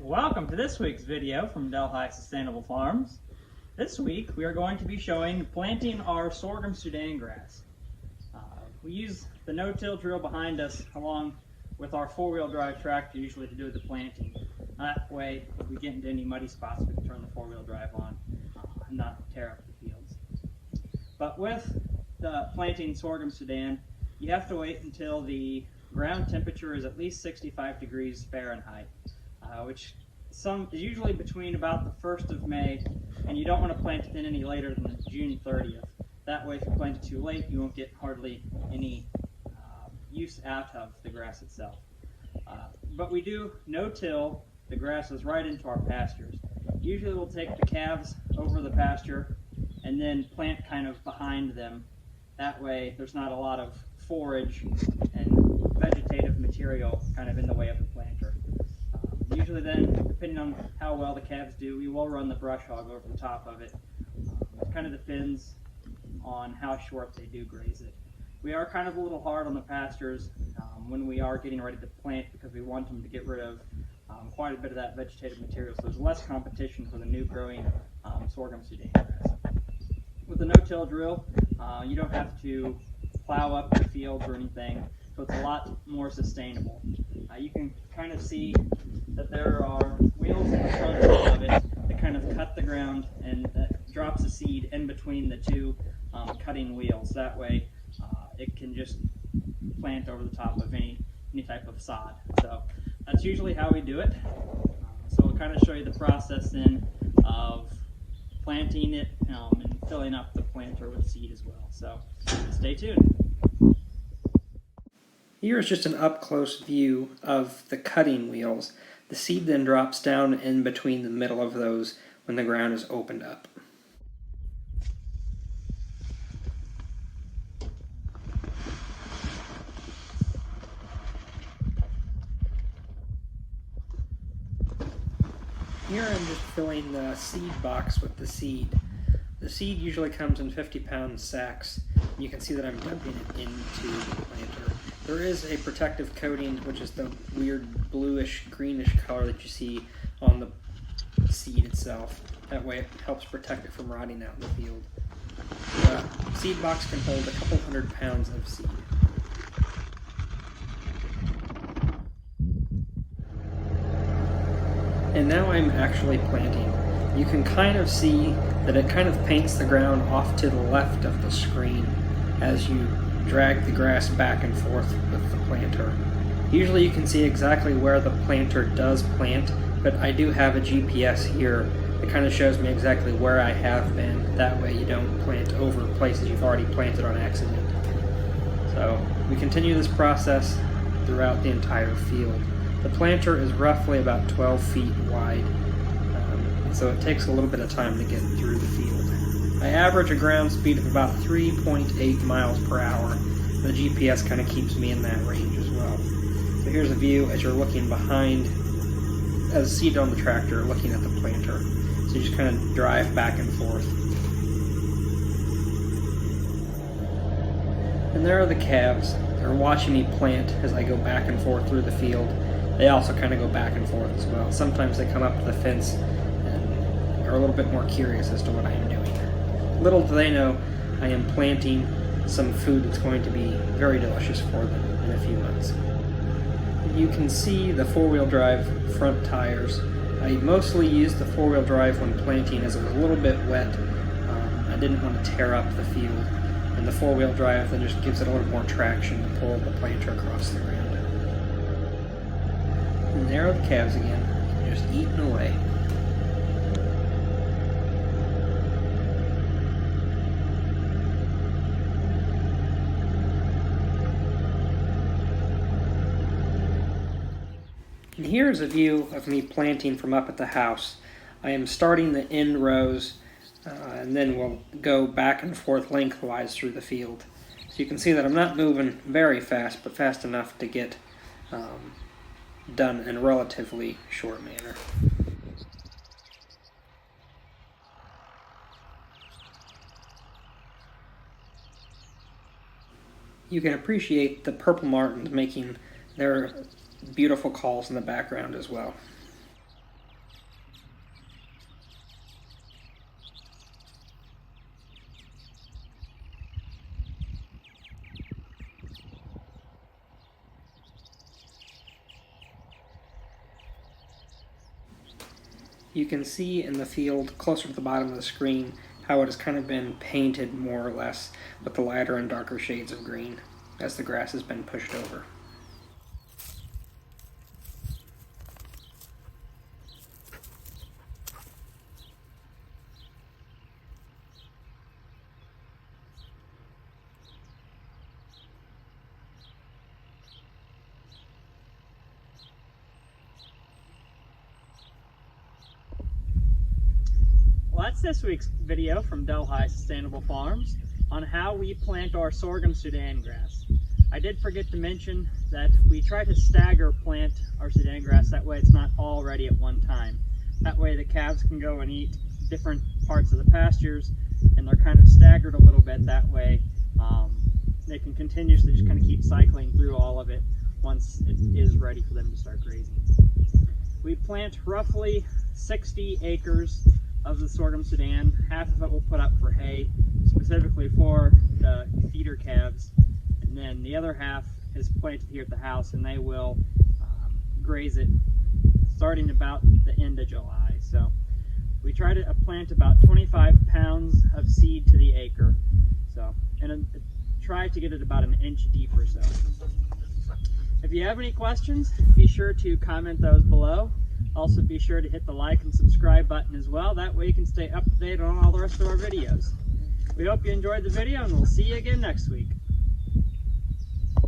Welcome to this week's video from Delhi Sustainable Farms. This week we are going to be showing planting our sorghum-sudan grass. We use the no-till drill behind us along with our four-wheel drive tractor usually to do the planting. That way, if we get into any muddy spots, we can turn the four-wheel drive on and not tear up the fields. But with the planting sorghum-sudan, you have to wait until the ground temperature is at least 65 degrees Fahrenheit. Which is usually between about the 1st of May, and you don't want to plant it in any later than June 30th. That way, if you plant it too late, you won't get hardly any use out of the grass itself. But we do no-till the grasses right into our pastures. Usually we'll take the calves over the pasture and then plant kind of behind them. That way, there's not a lot of forage and vegetative material kind of in the way of the planter. Usually then, depending on how well the calves do, we will run the brush hog over the top of it. It kind of depends on how short they do graze it. We are kind of a little hard on the pastures when we are getting ready to plant because we want them to get rid of quite a bit of that vegetative material, so there's less competition for the new growing sorghum-sudan grass. With the no-till drill, you don't have to plow up the fields or anything, so it's a lot more sustainable. You can kind of see that there are wheels in the front of it that kind of cut the ground and drops the seed in between the two cutting wheels. That way it can just plant over the top of any type of sod. So that's usually how we do it. So we'll kind of show you the process then of planting it and filling up the planter with seed as well. So stay tuned. Here is just an up-close view of the cutting wheels. The seed then drops down in between the middle of those when the ground is opened up. Here I'm just filling the seed box with the seed. The seed usually comes in 50-pound sacks. You can see that I'm dumping it into the planter. There is a protective coating, which is the weird bluish greenish color that you see on the seed itself. That way it helps protect it from rotting out in the field. The seed box can hold a couple 100 pounds of seed. And now I'm actually planting. You can kind of see that it kind of paints the ground off to the left of the screen as you drag the grass back and forth with the planter. Usually you can see exactly where the planter does plant, but I do have a GPS here that kind of shows me exactly where I have been. That way you don't plant over places you've already planted on accident. So we continue this process throughout the entire field. The planter is roughly about 12 feet wide, so it takes a little bit of time to get through the field. I average a ground speed of about 3.8 miles per hour. The GPS kind of keeps me in that range as well. So here's a view as you're looking behind, as seated on the tractor, looking at the planter. So you just kind of drive back and forth. And there are the calves. They're watching me plant as I go back and forth through the field. They also kind of go back and forth as well. Sometimes they come up to the fence and are a little bit more curious as to what I am doing. Little do they know, I am planting some food that's going to be very delicious for them in a few months. You can see the four-wheel drive front tires. I mostly used the four-wheel drive when planting as it was a little bit wet. I didn't want to tear up the field. And the four-wheel drive then just gives it a little more traction to pull the planter across the ground. And there are the calves again, just eating away. And here's a view of me planting from up at the house. I am starting the end rows, and then we'll go back and forth lengthwise through the field. So you can see that I'm not moving very fast, but fast enough to get done in a relatively short manner. You can appreciate the purple martins making their beautiful calls in the background as well. You can see in the field closer to the bottom of the screen how it has kind of been painted more or less with the lighter and darker shades of green as the grass has been pushed over. Well, that's this week's video from Delhi Sustainable Farms on how we plant our sorghum-sudan grass. I did forget to mention that we try to stagger plant our Sudan grass, that way it's not all ready at one time. That way the calves can go and eat different parts of the pastures, and they're kind of staggered a little bit that way. They can continuously just kind of keep cycling through all of it once it is ready for them to start grazing. We plant roughly 60 acres of the sorghum-sudan. Half of it we'll put up for hay, specifically for the feeder calves, and then the other half is planted here at the house, and they will graze it starting about the end of July. So we try to plant about 25 pounds of seed to the acre, and try to get it about an inch deep or so. If you have any questions, be sure to comment those below. Also be sure to hit the like and subscribe button as well. That way you can stay up to date on all the rest of our videos. We hope you enjoyed the video, and we'll see you again next week.